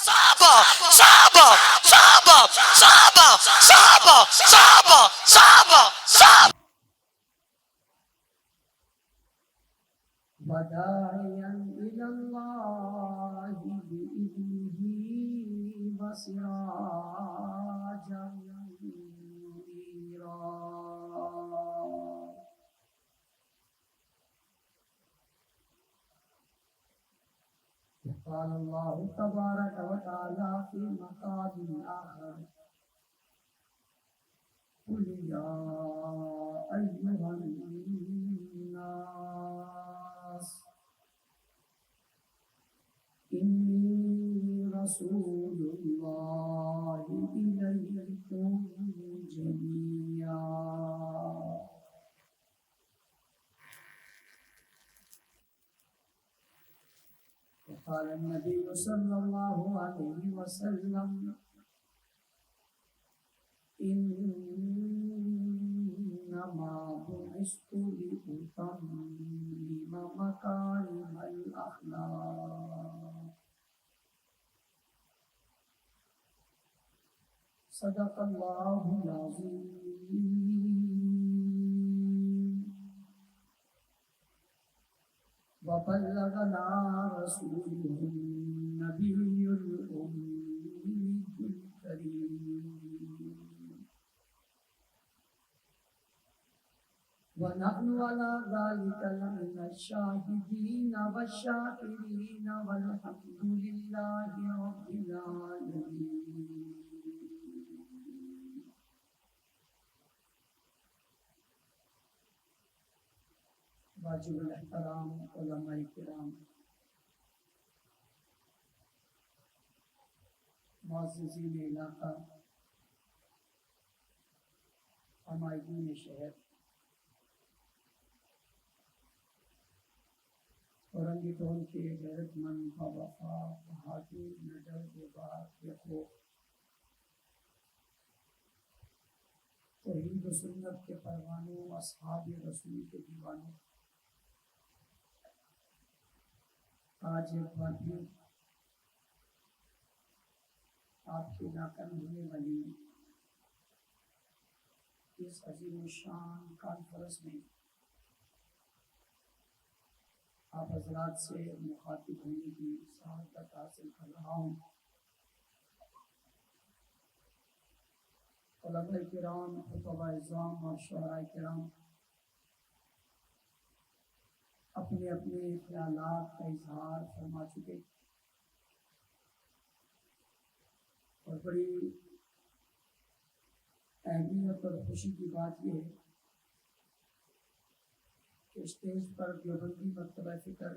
صحابہ صحابہ صحابہ صحابہ صحابہ صحابہ صحابہ صحابہ وداعيا إلى الله بإذنه وسراجا منيرا قال الله تبارك وتعالى في مقام آخر قل يا أيها الناس إني رسول الله إليكم جميعا وقال النبي صلى الله عليه وسلم إنما بعثت لأتمم مكارم الأخلاق صدق الله العظيم وبلغنا رسوله النبي الأمي الكريم ونحن على ذلك لمن الشاهدين والشاكرين والحمد لله رب العالمين. واجب الاحترام علماء کرام، معززین علاقہ، عمائدین شہر، اورنگی ٹول کے غیرت مند باوفا بہادر نڈر دیوار دیکھو توحید و سنت کے پروانوں، اصحاب رسول کے دیوانوں، آج ایک بار پھر آپ کی ناکام ہونے والی اس عظیم الشان کانفرنس میں آپ حضرات سے مخاطب ہونے کی سعادت حاصل کر رہا ہوں۔ علماء کرام، خطباء اعظام اور شعراء کرام اپنے اپنے خیالات کا اظہار فرما چکے، اور بڑی اہمیت اور خوشی کی بات یہ ہے کہ اسٹیج پر دیوبندی مکتبہ فکر،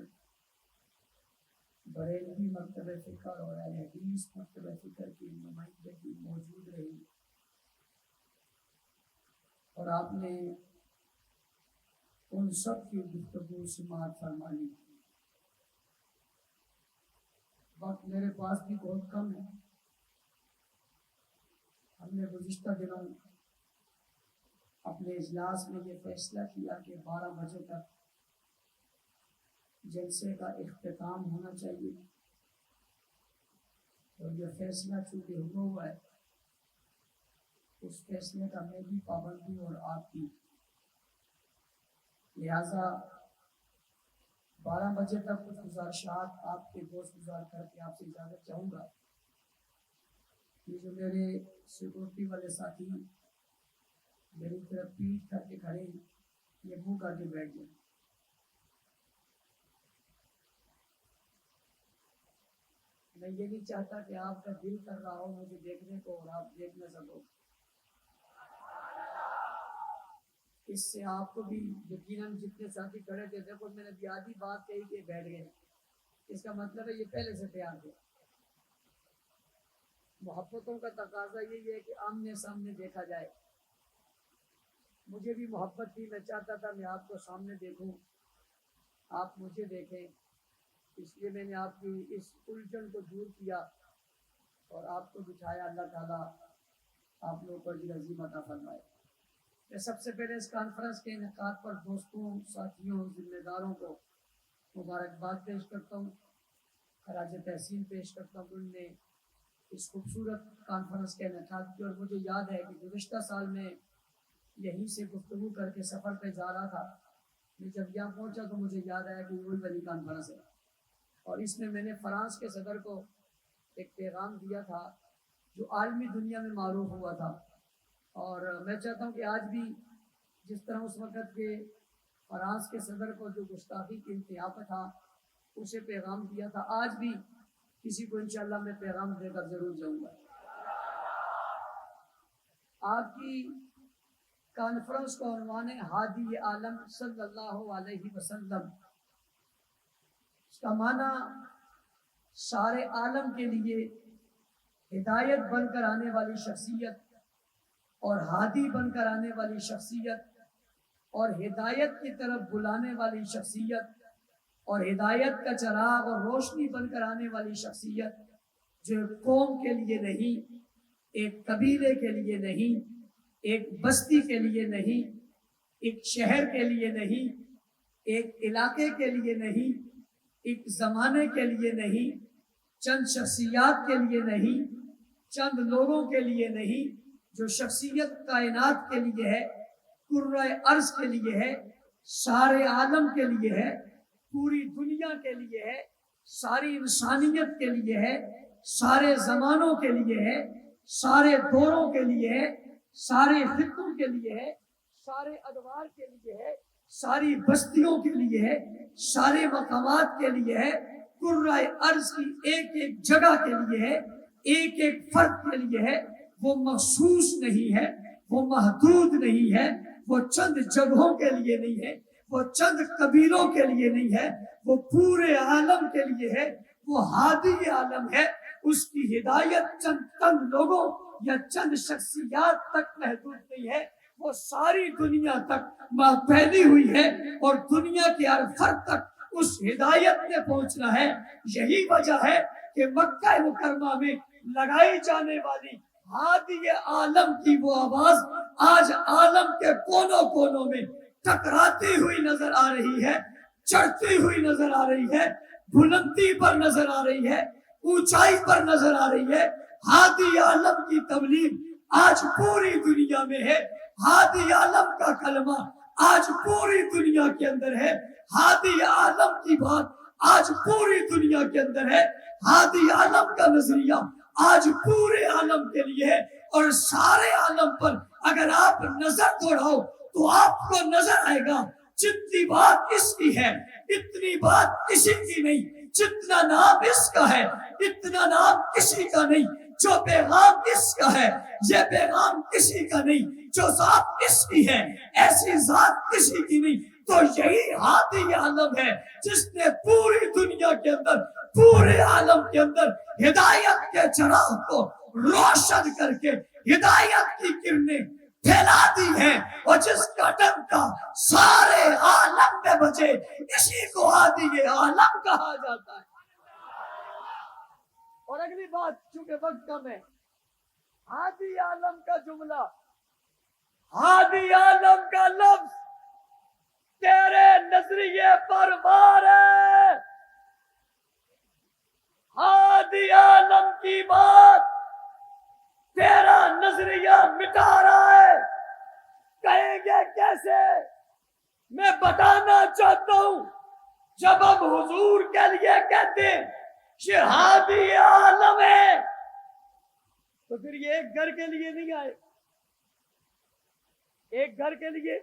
بریلوی مکتبہ فکر اور اہل حدیث مکتبہ فکر کی نمائندگی موجود رہی، اور آپ نے ان سب کی گفتگو سماعت فرما لی۔ وقت میرے پاس بھی بہت کم ہے۔ ہم نے گزشتہ دنوں اپنے اجلاس میں یہ فیصلہ کیا کہ 12 بجے تک جلسے کا اختتام ہونا چاہیے، اور یہ فیصلہ چونکہ ہوا ہے، اس فیصلے کا میں بھی پابند ہوں اور آپ بھی، لہذا 12 بجے تک کچھ گزارشات آپ کے گوش گزار کر کے آپ سے اجازت چاہوں گا۔ یہ جو میرے سیکورٹی والے ساتھی میری طرف پیٹ کر کے کھڑے ہیں، یہ منہ کر کے بیٹھ جائیں۔ میں یہ نہیں چاہتا کہ آپ کا دل کر رہا ہو مجھے دیکھنے کو اور آپ دیکھ نہ سکو، اس سے آپ کو بھی یقیناً جتنے ساتھی کھڑے تھے، دیکھو میں نے بھی آدھی بات کہی کہ بیٹھ گئے، اس کا مطلب ہے یہ پہلے سے تیار تھے۔ محبتوں کا تقاضا یہی ہے کہ آمنے سامنے دیکھا جائے۔ مجھے بھی محبت تھی، میں چاہتا تھا میں آپ کو سامنے دیکھوں، آپ مجھے دیکھیں، اس لیے میں نے آپ کی اس الجھن کو دور کیا اور آپ کو بٹھایا۔ اللہ تعالیٰ آپ لوگوں کو اجر عظیم عطا فرمائے۔ میں سب سے پہلے اس کانفرنس کے انعقاد پر دوستوں، ساتھیوں، ذمہ داروں کو مبارکباد پیش کرتا ہوں، خراج تحسین پیش کرتا ہوں۔ ان نے اس خوبصورت کانفرنس کا انعقاد کیا، اور مجھے یاد ہے کہ گزشتہ سال میں یہیں سے گفتگو کر کے سفر پہ جا رہا تھا، میں جب یہاں پہنچا تو مجھے یاد آیا کہ وہی والی کانفرنس ہے، اور اس میں نے فرانس کے صدر کو ایک پیغام دیا تھا جو عالمی دنیا میں معروف ہوا تھا، اور میں چاہتا ہوں کہ آج بھی جس طرح اس وقت کے فرانس کے صدر کو جو گستاخی کی انتہا پہ تھا اسے پیغام دیا تھا، آج بھی کسی کو انشاءاللہ میں پیغام دے کر ضرور جاؤں گا۔ آپ کی کانفرنس کا عنوان ہے ہادی عالم صلی اللہ علیہ وسلم۔ اس کا معنی سارے عالم کے لیے ہدایت بن کر آنے والی شخصیت، اور ہادی بن کر آنے والی شخصیت، اور ہدایت کی طرف بلانے والی شخصیت، اور ہدایت کا چراغ اور روشنی بن کر آنے والی شخصیت، جو ایک قوم کے لیے نہیں، ایک قبیلے کے لیے نہیں، ایک بستی کے لیے نہیں، ایک شہر کے لیے نہیں، ایک علاقے کے لیے نہیں، ایک زمانے کے لیے نہیں، چند شخصیات کے لیے نہیں، چند لوگوں کے لیے نہیں، جو شخصیت کائنات کے لیے ہے، کرۂ ارض کے لیے ہے، سارے عالم کے لیے ہے، پوری دنیا کے لیے ہے، ساری انسانیت کے لیے ہے، سارے زمانوں کے لیے ہے، سارے دوروں کے لیے ہے، سارے خطوں کے لیے ہے، سارے ادوار کے لیے ہے، ساری بستیوں کے لیے ہے، سارے مقامات کے لیے ہے، کرۂ ارض کی ایک ایک جگہ کے لیے ہے، ایک ایک فرد کے لیے ہے۔ وہ مخصوص نہیں ہے، وہ محدود نہیں ہے، وہ چند جگہوں کے لیے نہیں ہے، وہ چند قبیلوں کے لیے نہیں ہے، وہ پورے عالم کے لیے ہے۔ وہ ہادی عالم ہے، اس کی ہدایت چند لوگوں یا چند شخصیات تک محدود نہیں ہے، وہ ساری دنیا تک پھیلی ہوئی ہے، اور دنیا کے ہر فرد تک اس ہدایت نے پہنچنا ہے۔ یہی وجہ ہے کہ مکہ مکرمہ میں لگائی جانے والی ہادی عالم کی وہ آواز آج عالم کے کونوں کونوں میں ٹکراتی ہوئی نظر آ رہی ہے، چڑھتی ہوئی نظر آ رہی ہے، بلندی پر نظر آ رہی ہے، اونچائی پر نظر آ رہی ہے۔ ہادی عالم کی تبلیغ آج پوری دنیا میں ہے، ہادی عالم کا کلمہ آج پوری دنیا کے اندر ہے، ہادی عالم کی بات آج پوری دنیا کے اندر ہے، ہادی عالم کا نظریہ آج پورے عالم کے لیے ہے۔ اور سارے عالم پر اگر آپ نظر دوڑاؤ تو آپ کو نظر آئے گا جتنی بات اس کی ہے اتنی بات کسی کی نہیں، جتنا نام اس کا ہے اتنا نام کسی کا نہیں، جو پیغام اس کا ہے یہ پیغام کسی کا نہیں، جو ذات اس کی ہے ایسی ذات کسی کی نہیں۔ تو یہی ہادی عالم ہے جس نے پوری دنیا کے اندر، پورے عالم کے اندر ہدایت کے چراغ کو روشن کر کے ہدایت کی کرنیں پھیلا دی ہیں، اور جس کا ڈنکا سارے عالم میں بجے اسی کو ہادی عالم کہا جاتا ہے۔ اور اگلی بات چونکہ وقت کم ہے، ہادی عالم کا جملہ، ہادی عالم کا لفظ تیرے نظریے پر وار ہے، ہادی عالم کی بات تیرا نظریہ مٹا رہا ہے۔ کہیں گے کیسے؟ میں بتانا چاہتا ہوں، جب ہم حضور کے لیے کہتے ہیں یہ ہادی عالم ہے تو پھر یہ ایک گھر کے لیے نہیں آئے، ایک گھر کے لیے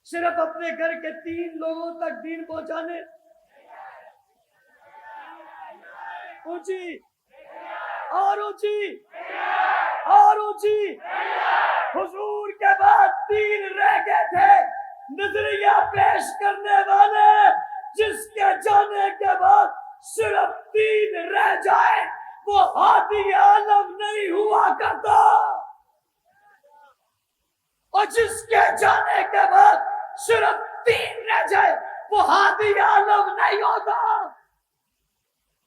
صرف اپنے گھر کے 3 لوگوں تک دین پہنچانے، اونچی اور اونچی اور اونچی، حضور کے بعد 3 رہ گئے تھے نظریہ پیش کرنے والے، جس کے جانے کے بعد صرف 3 رہ جائے وہ ہادی عالم نہیں ہوا کرتا، اور جس کے جانے کے بعد صرف 3 رہ جائے وہ ہادی عالم نہیں ہوتا،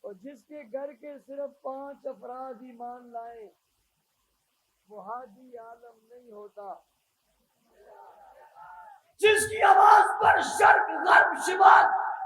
اور جس کے گھر کے صرف 5 افراد ایمان لائیں وہ ہادی عالم نہیں ہوتا، جس کی آواز پر شرق غرب شمال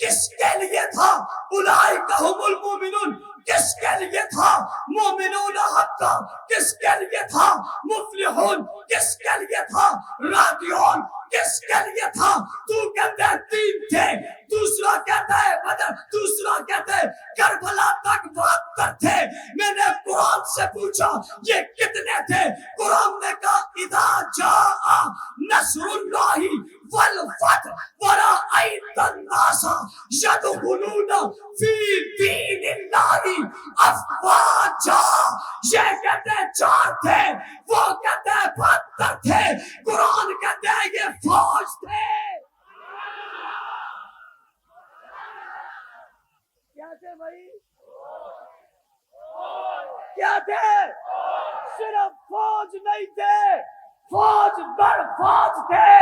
کس کے لیے تھا؟ اولئک هم المؤمنون کس کے لیے تھا؟ مومنون حقا کس کے لیے تھا؟ مفلحون کس کے لیے تھا؟ راجعون کس کے لیے تھا؟ تو کہتا ہے 3 تھے، دوسرا کہتا ہے بدر، دوسرا کہتا ہے کربلا تک 72 تھے۔ میں نے قرآن سے پوچھا یہ کتنے تھے؟ قرآن نے کہا اذا جاء نصر اللہ والفتح ورأیت الناس یدخلون فی دین اللہ افواجا۔ یہ کہتے ہیں 4 تھے، وہ کہتے ہیں 72 تھے، قرآن کہتے ہیں یہ فوج تھے۔ کیا تھے بھائی؟ کیا تھے؟ صرف فوج نہیں تھے، فوج در فوج تھے۔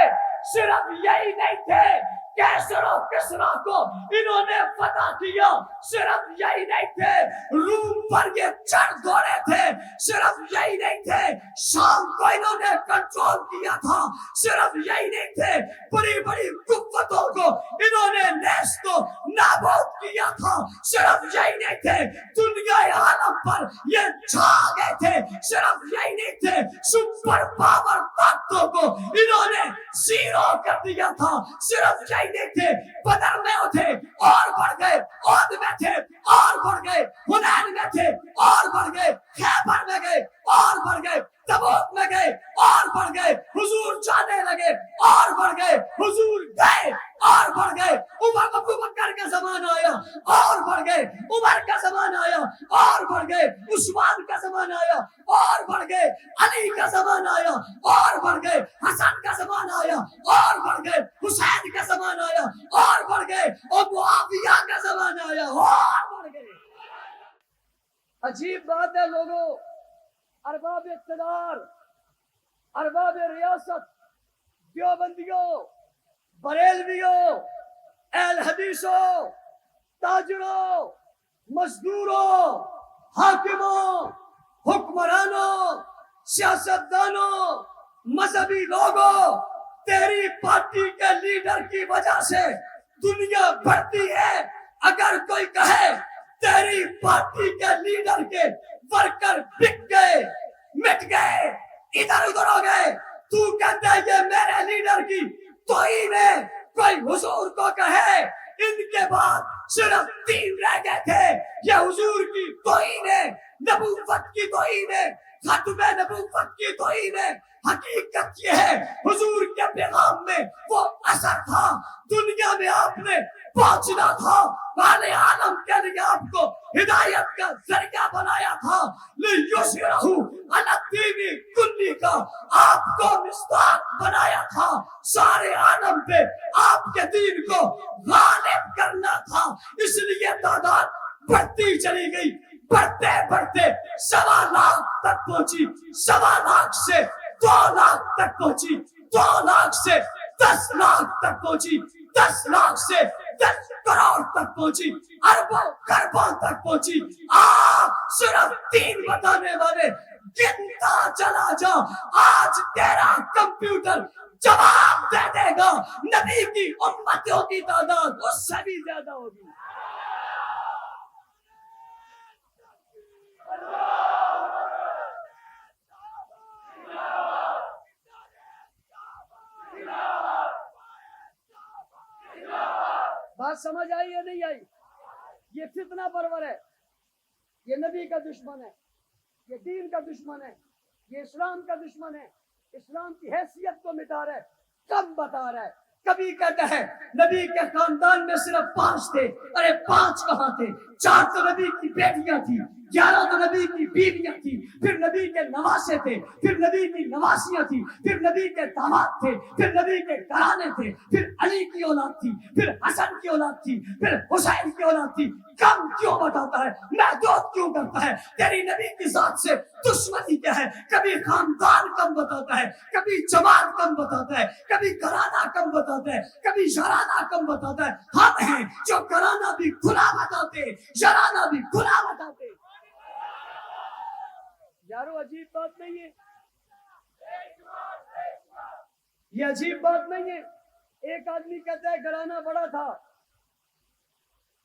صرف یہی نہیں تھے کیسر و کسرا کو انہوں نے فتح کیا، صرف یہی نہیں تھے روم پر یہ چڑھ دوڑے تھے، صرف یہی نہیں تھے شام کو انہوں نے کنٹرول کیا تھا، صرف یہی نہیں تھے بڑی بڑی قوتوں کو انہوں نے نیست و نابود کیا تھا، صرف یہی نہیں تھے دنیا عالم پر یہ چھا گئے تھے، صرف یہی نہیں تھے سپر پاور طاقتوں کو انہوں نے زیرو کر دیا تھا، صرف یہی نہیں تھے بدر میں تھے اور بڑھ گئے، عہد میں تھے اور بڑھ گئے، حنین میں تھے اور بڑھ گئے، خیبر میں گئے اور بڑھ گئے، تبوک میں گئے اور بڑھ گئے، حضور جانے لگے اور بڑھ گئے، حضور گئے اور بڑھ گئے، عمر ابو بکر کا زمانہ آیا اور بڑھ گئے، عمر کا زمانہ آیا اور بڑھ گئے، عثمان کا زمانہ آیا اور بڑھ گئے، علی کا زمانہ آیا اور بڑھ گئے، حسن کا زمانہ آیا اور بڑھ گئے، حسین کا زمانہ آیا اور بڑھ گئے، اور معاویہ کا زمانہ آیا اور بڑھ گئے۔ عجیب بات ہے لوگوں، ارباب اقتدار، ارباب ریاست، دیوبندیوں، بریلویوں، اہل حدیثوں، تاجروں، مزدوروں، حاکموں، حکمرانوں، سیاستدانوں، مذہبی لوگوں، تیری پارٹی کے لیڈر کی وجہ سے دنیا بڑھتی ہے۔ اگر کوئی کہے تیری پارٹی کے لیڈر کے ورکر بک گئے، مٹ گئے، ادھر ادھر ہو گئے، تو کہتا ہے یہ میرے لیڈر کی توہین ہے۔ کوئی حضور کو کہے ان کے بعد صرف 3 رہ گئے تھے، یہ حضور کی توہین ہے، نبوت کی توہین ہے، ختم نبوت کی توہین ہے۔ حقیقت یہ ہے حضور کے پیغام میں وہ اثر تھا، دنیا میں آپ نے پہنچنا تھا، والے عالم کے لیے آپ کو ہدایت کا ذریعہ بنایا تھا، لِیُظْہِرَہُ عَلَى الدِّینِ کُلِّہ کا آپ کو مصداق بنایا تھا، سارے عالم پہ آپ کے دین کو غالب کرنا تھا، اس لیے تعداد بڑھتی چلی گئی، بڑھتے بڑھتے 1.25 لاکھ تک پہنچی، 1.25 لاکھ سے 2 لاکھ تک پہنچی، 2 لاکھ سے 10 لاکھ تک پہنچی، 10 لاکھ سے 10 کروڑ تک پہنچی، اربوں خربوں تک پہنچی۔ صرف 3 بتانے والے، گنتا چلا جا، آج تیرا کمپیوٹر جواب دے دے گا، نبی کی امتوں کی تعداد اس سے بھی زیادہ ہوگی۔ بات سمجھ آئی یا نہیں آئی؟ یہ فتنہ پرور ہے، یہ نبی کا دشمن ہے، یہ دین کا دشمن ہے، یہ اسلام کا دشمن ہے، اسلام کی حیثیت کو مٹا رہا ہے، کم بتا رہا ہے۔ کبھی کہتا ہے نبی کے خاندان میں صرف 5 تھے، ارے 5 کہاں تھے؟ 4 تو نبی کی بیٹیاں تھی، 11 تو نبی کی بیویاں تھی، پھر نبی کے نواسے تھے، پھر نبی کی نواسیاں تھی، پھر نبی کے داماد تھے، پھر نبی کے گھرانے تھے، پھر علی کی اولاد تھی، پھر حسن کی اولاد تھی، پھر حسین کی اولاد تھی۔ کم کیوں بتاتا ہے؟ محدود کیوں کرتا ہے؟ تیری نبی کی ذات سے دشمنی کیا ہے؟ کبھی خاندان کم بتاتا ہے، کبھی جماعت کم بتاتا ہے، کبھی گھرانہ کم بتاتا ہے، کبھی شرانہ کم بتاتا ہے۔ ہم ہیں جو گھرانہ بھی کھلا بتاتے، شرانہ بھی کھلا بتاتے۔ یارو عجیب بات نہیں ہے، یہ عجیب بات نہیں ہے۔ ایک آدمی کہتا ہے گھرانہ بڑا تھا،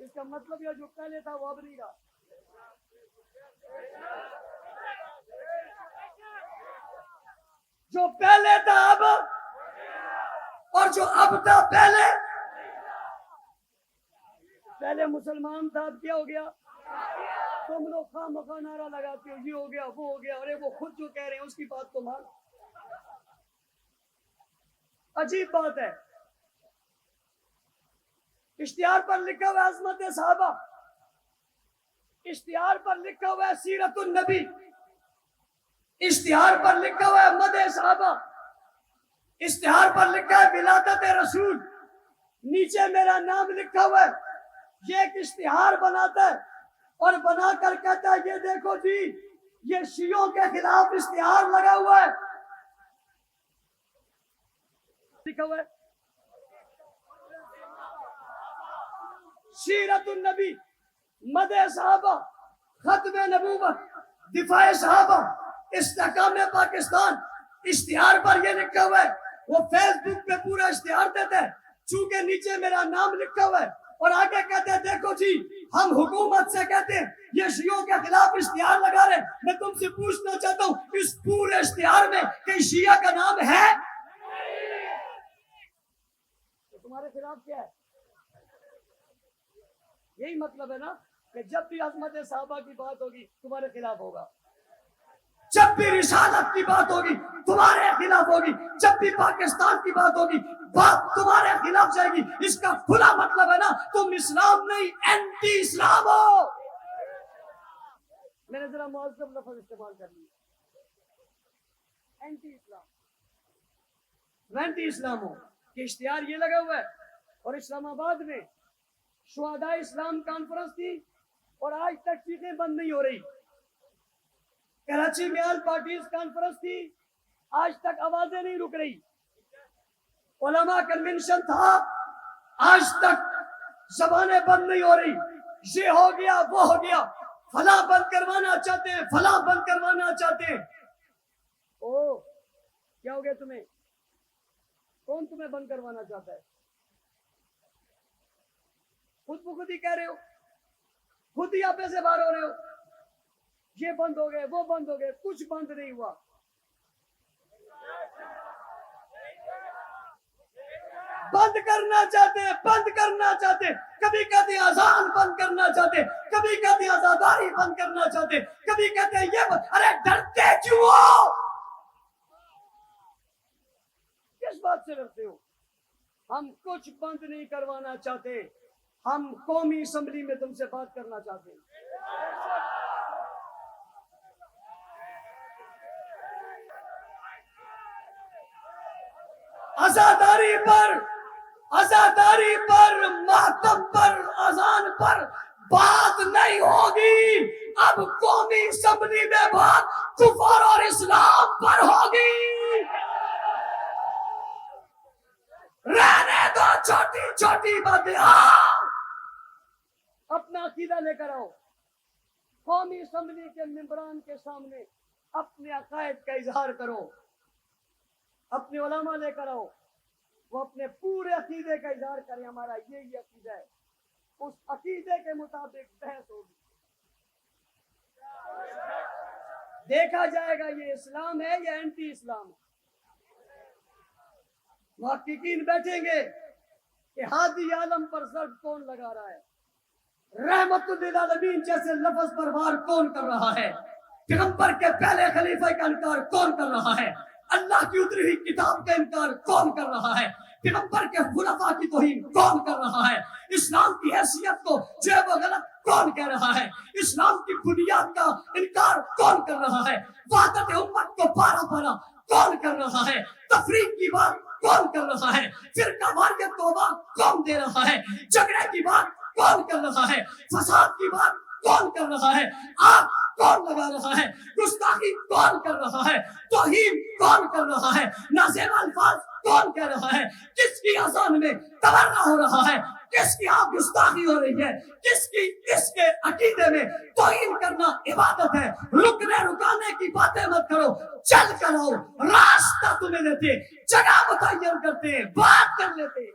اس کا مطلب یہ جو پہلے تھا وہ اب نہیں رہا. جو پہلے تھا اب, اور جو اب تھا پہلے. پہلے مسلمان تھا, اب کیا ہو گیا؟ تم لوگ خواہ مخواہ نعرہ لگاتے ہو یہ ہو گیا وہ ہو گیا, ارے وہ خود جو کہہ رہے ہیں اس کی بات تو مان. عجیب بات ہے. اشتہار پر لکھا ہوا ہے عظمت صحابہ, اشتہار پر لکھا ہوا ہے سیرت النبی, اشتہار پر لکھا ہوا ہے مدح صحابہ, اشتہار پر لکھا ہے ولادت رسول, نیچے میرا نام لکھا ہوا ہے. یہ ایک اشتہار بناتا ہے اور بنا کر کہتا ہے یہ دیکھو جی یہ شیعوں کے خلاف اشتہار لگا ہوا ہے. لکھا ہوا ہے سیرت النبی, مدح صحابہ, ختم نبوت, دفاع صحابہ, استحکام پاکستان. اشتہار پر یہ لکھا ہوا ہے. وہ فیس بک پہ پورا اشتہار دیتے ہیں چونکہ نیچے میرا نام لکھا ہوا ہے اور آگے کہتے ہیں دیکھو جی ہم حکومت سے کہتے ہیں یہ شیعوں کے خلاف اشتہار لگا رہے ہیں. میں تم سے پوچھنا چاہتا ہوں اس پورے اشتہار میں کہیں شیعہ کا نام ہے؟ تمہارے خلاف کیا ہے؟ یہی مطلب ہے نا کہ جب بھی عظمت صحابہ کی بات ہوگی تمہارے خلاف ہوگا, جب بھی رسالت کی بات ہوگی تمہارے خلاف ہوگی, جب بھی پاکستان کی بات ہوگی بات تمہارے خلاف جائے گی. اس کا کھلا مطلب ہے نا تم اسلام نہیں اینٹی اسلام ہو. میں نے ذرا معذب لفظ استعمال کر لیا, اینٹی اسلام, اینٹی اسلام ہو. کہ اشتہار یہ لگا ہوا ہے اور اسلام آباد میں شہداء اسلام کانفرنس تھی اور آج تک چیخیں بند نہیں ہو رہی. کراچی میں آل پارٹیز کانفرنس تھی, آج تک آوازیں نہیں رک رہی. علماء کنونشن تھا, آج تک زبانیں بند نہیں ہو رہی. یہ ہو گیا وہ ہو گیا, فلاں بند کروانا چاہتے ہیں فلاں بند کروانا چاہتے ہیں. او کیا ہو گیا تمہیں؟ کون تمہیں بند کروانا چاہتا ہے؟ خود بخود ہی کہہ رہے ہو, خود ہی آپ سے باہر ہو رہے ہو. یہ بند ہو گئے وہ بند ہو گئے, کچھ بند نہیں ہوا. بند کرنا چاہتے ہیں بند کرنا چاہتے ہیں, کبھی کہتے ہیں اذان بند کرنا چاہتے ہیں, کبھی کہتے ہیں عزاداری بند کرنا چاہتے ہیں, کبھی کہتے ہیں یہ بند. ارے ڈرتے کیوں ہو؟ کس بات سے ڈرتے ہو؟ ہم کچھ بند نہیں کروانا چاہتے, ہم قومی اسمبلی میں تم سے بات کرنا چاہتے ہیں. عزاداری پر, عزاداری پر, ماتم پر, اذان پر بات نہیں ہوگی. اب قومی اسمبلی میں بات کفر اور اسلام پر ہوگی. رہنے دو چھوٹی چھوٹی باتیں, اپنا عقیدہ لے کر آؤ. قومی اسمبلی کے ممبران کے سامنے اپنے عقائد کا اظہار کرو, اپنے علماء لے کر آؤ, وہ اپنے پورے عقیدے کا اظہار کریں. ہمارا یہی عقیدہ ہے, اس عقیدے کے مطابق بحث ہوگی. دیکھا جائے گا یہ اسلام ہے یا اینٹی اسلام ہے. محققین بیٹھیں گے کہ ہادی عالم پر ضرب کون لگا رہا ہے, رحمت للعالمین جیسے لفظ پر وار کون کر رہا ہے, پیغمبر کے پہلے خلیفہ کا انکار کون کر رہا ہے, اللہ کی اتری ہوئی کتاب کا انکار کون کر رہا ہے, پیغمبر کے خلفاء کی توہین کون کر رہا ہے, اسلام کی حیثیت کو جو ہے وہ غلط کون کہہ رہا ہے, اسلام کی بنیاد کا انکار کون کر رہا ہے, وحدت امت کو پارا پارا کون کر رہا ہے, تفریق کی بات کون کر رہا ہے, فرقہ واریت کو بات کون دے رہا ہے, جھگڑے کی بات کون کر رہا ہے, فساد کی بات کون کر رہا ہے, آگ کون لگا رہا ہے, گستاخی کون کر رہا ہے, توہین کون کر رہا ہے, نازیب الفاظ کون کہہ رہا ہے, کس کی اذان میں تبرہ ہو رہا ہے, کس کی آپ گستاخی ہو رہی ہے, کس کی اس کے عقیدے میں توہین کرنا عبادت ہے. رکنے رکانے کی باتیں مت کرو, چل کر آؤ, راستہ تمہیں دیتے, جگہ متعین کرتے, بات کر لیتے.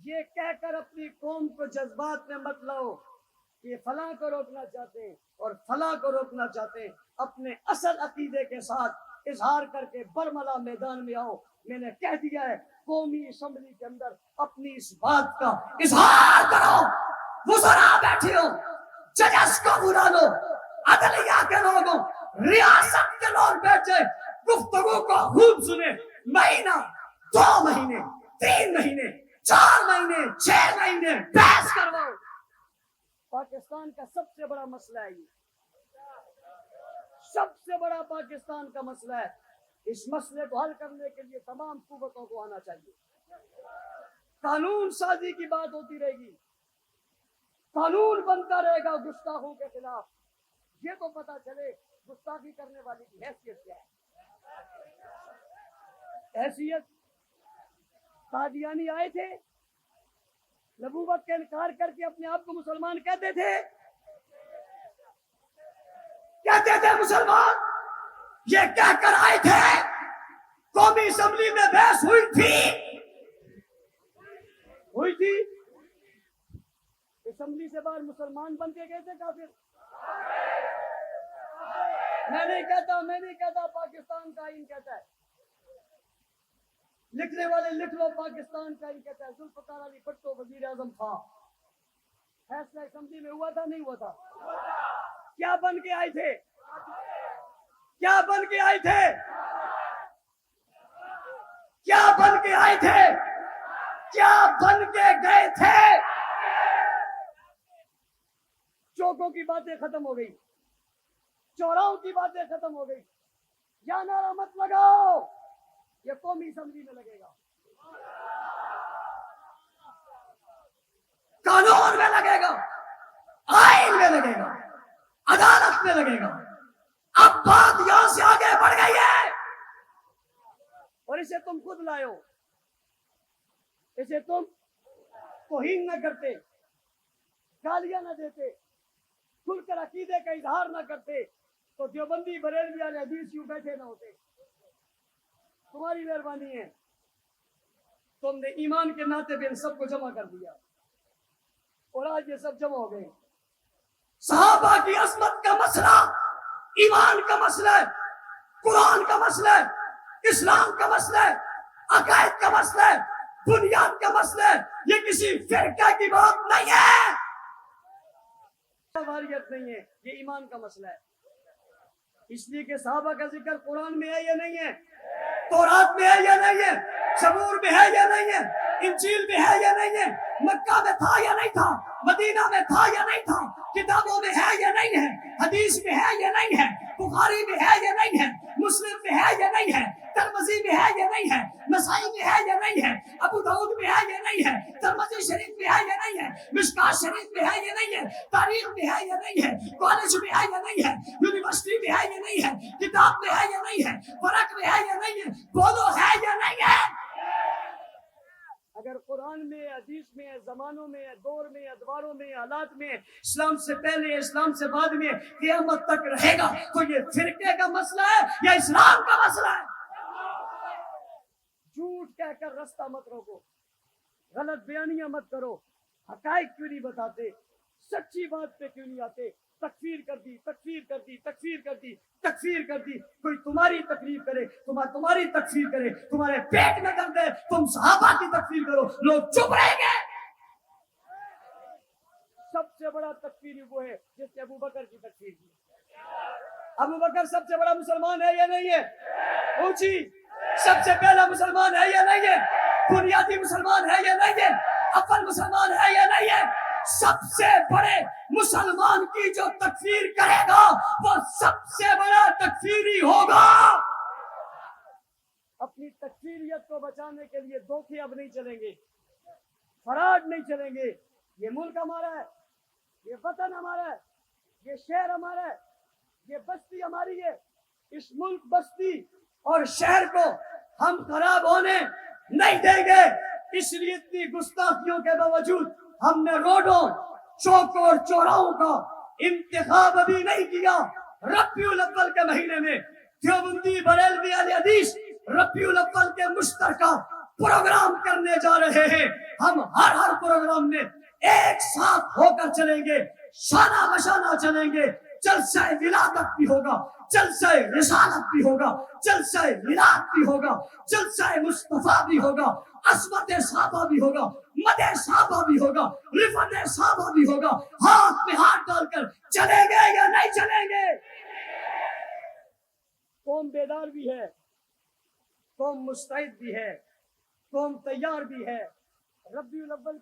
یہ کہہ کر اپنی قوم کو جذبات میں مت لاؤ کہ فلاں کو روکنا چاہتے ہیں اور فلاں کو روکنا چاہتے ہیں. اپنے اصل عقیدے کے ساتھ اظہار کر کے برملا میدان میں آؤ. میں نے کہہ دیا ہے قومی اسمبلی کے اندر اپنی اس بات کا اظہار کرو. وزراء بیٹھے ہو, ججز کو بلا لو, عدلیہ کے لوگوں, ریاست کے لوگ بیٹھے, گفتگو کو خوب سنے. مہینہ, 2 مہینے, 3 مہینے, 4 مہینے, 6 مہینے بحث کرواؤ. پاکستان کا سب سے بڑا مسئلہ ہے, یہ سب سے بڑا پاکستان کا مسئلہ ہے. اس مسئلے کو حل کرنے کے لیے تمام قوتوں کو آنا چاہیے. قانون سازی کی بات ہوتی رہے گی, قانون بنتا رہے گا گستاخوں کے خلاف. یہ تو پتا چلے گستاخی کرنے والی کی حیثیت کیا ہے. حیثیت قادیانی آئے تھے, نبوت کا انکار کر کے اپنے آپ کو مسلمان کہتے تھے مسلمان. یہ کہہ کر آئے تھے, قومی اسمبلی میں بحث ہوئی تھی. اسمبلی سے باہر مسلمان بن کے گئے تھے کافر. میں نہیں کہتا پاکستان کا آئین کہتا ہے. لکھنے والے لکھ لو, پاکستان کا آئین کہتا ہے. ذوالفقار علی بھٹو وزیر اعظم تھا, فیصلہ اسمبلی میں ہوا تھا نہیں ہوا تھا؟ کیا بن کے آئے تھے؟ کیا بن کے آئے تھے؟ کیا بن کے آئے تھے؟ کیا بن کے گئے تھے؟ چوکوں کی باتیں ختم ہو گئی, چوراہوں کی باتیں ختم ہو گئی. یا نعرہ مت لگاؤ, یہ قومی اسمبلی میں لگے گا, قانون میں لگے گا, آئین میں لگے گا, عدالت میں لگے گا. اب بات یہاں سے آگے بڑھ گئی ہے اور اسے تم خود لائے ہو. اسے تم توہین نہ کرتے, گالیاں نہ دیتے, کھل کر عقیدے کا اظہار نہ کرتے تو دیوبندی بریلوی والے حدیث یوں بیٹھے نہ ہوتے. تمہاری مہربانی ہے, تم نے ایمان کے ناطے پہ ان سب کو جمع کر دیا اور آج یہ سب جمع ہو گئے. صحابہ کی عظمت کا مسئلہ ایمان کا مسئلہ ہے, قرآن کا مسئلہ ہے, اسلام کا مسئلہ ہے, عقائد کا مسئلہ ہے, بنیاد کا مسئلہ ہے. یہ کسی فرقہ کی بات نہیں ہے, واریت نہیں ہے, یہ ایمان کا مسئلہ ہے. اس لیے کہ صحابہ کا ذکر قرآن میں ہے یا نہیں ہے, تورات میں ہے یا نہیں ہے, زبور میں ہے یا نہیں ہے, انجیل میں ہے یا نہیں ہے, مکہ میں تھا یا نہیں تھا, مدینہ میں تھا یا نہیں تھا, کتابوں میں ہے یا نہیں ہے, حدیث میں ہے یا نہیں ہے, بخاری میں ہے یا نہیں ہے, مسلم میں ہے یا نہیں ہے, ترمذی میں ہے یا نہیں ہے, نسائی میں ہے یا نہیں ہے, ابو داؤد میں ہے یا نہیں ہے, ترمذی شریف میں ہے یا نہیں ہے, مشکات شریف میں ہے یا نہیں ہے, تاریخ میں ہے یا نہیں ہے, کالج میں ہے یا نہیں ہے, یونیورسٹی میں ہے یا نہیں ہے, کتاب میں ہے یا نہیں ہے, ورق میں ہے یا نہیں ہے, بولو ہے یا نہیں ہے. اگر قرآن میں, حدیث میں, زمانوں میں, دور میں, ادواروں میں, حالات میں, اسلام سے پہلے, اسلام سے بعد میں, قیامت تک رہے گا تو یہ فرقے کا مسئلہ ہے یا اسلام کا مسئلہ ہے. جھوٹ کہہ کر رستہ مت روکو, غلط بیانیاں مت کرو, حقائق کیوں نہیں بتاتے, سچی بات پہ کیوں نہیں آتے. تکفیر کر دی, تکفیر کر دی, تکفیر کر دی, تکفیر کر دی. کوئی تمہاری تکفیر کرے, تمہاری تکفیر کرے, تمہارے پیٹ میں درد ہے, تم صحابہ کی تکفیر کرو, لوگ چپ رہیں گے. سب سے بڑا تکفیری وہ ہے جس نے ابو بکر کی تکفیر کی. ابو بکر سب سے بڑا مسلمان ہے یا نہیں ہے؟ اونچی, سب سے پہلا مسلمان ہے یا نہیں ہے؟ بنیادی مسلمان ہے یا نہیں ہے؟ اول مسلمان ہے یا نہیں ہے؟ سب سے بڑے مسلمان کی جو تکفیر کرے گا وہ سب سے بڑا تکفیری ہوگا. اپنی تکفیریت کو بچانے کے لیے دھوکے اب نہیں چلیں گے, فراڈ نہیں چلیں گے. یہ ملک ہمارا ہے, یہ وطن ہمارا ہے, یہ شہر ہمارا ہے, یہ بستی ہماری ہے. اس ملک, بستی اور شہر کو ہم خراب ہونے نہیں دیں گے. اس لیے اتنی گستاخیوں کے باوجود ہم نے روڈوں, چوکوں اور چوراہوں کا انتخاب ابھی نہیں کیا. ربیع الاول کے مہینے میں دیوبندی بریلوی اہل حدیث ربیع الاول کے مشترکہ پروگرام کرنے جا رہے ہیں. ہم ہر پروگرام میں ایک ساتھ ہو کر چلیں گے، شانہ بشانہ چلیں گے. جلسہ ولادت بھی ہوگا، جلسہ رسالت بھی ہوگا، جلسہ میلاد بھی ہوگا، جلسہ مصطفیٰ بھی ہوگا، عصمت صحابہ بھی ہوگا، مدح صحابہ بھی ہوگا، رفعت صحابہ بھی ہوگا. ہاتھ میں ہاتھ ڈال کر چلیں گے یا نہیں چلیں گے؟ قوم بیدار بھی ہے، قوم مستعد بھی ہے، قوم تیار بھی ہے. ربیع الاول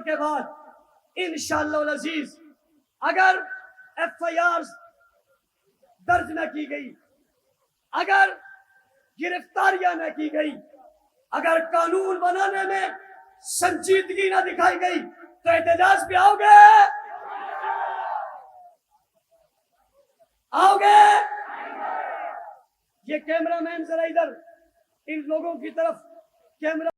کے بعد انشاءاللہ العزیز اگر FIR درج نہ کی گئی، اگر گرفتاریاں نہ کی گئی، اگر قانون بنانے میں سنجیدگی نہ دکھائی گئی تو احتجاج پہ آؤ گے؟ آؤ گے؟ یہ کیمرہ مین ذرا ادھر ان لوگوں کی طرف کیمرہ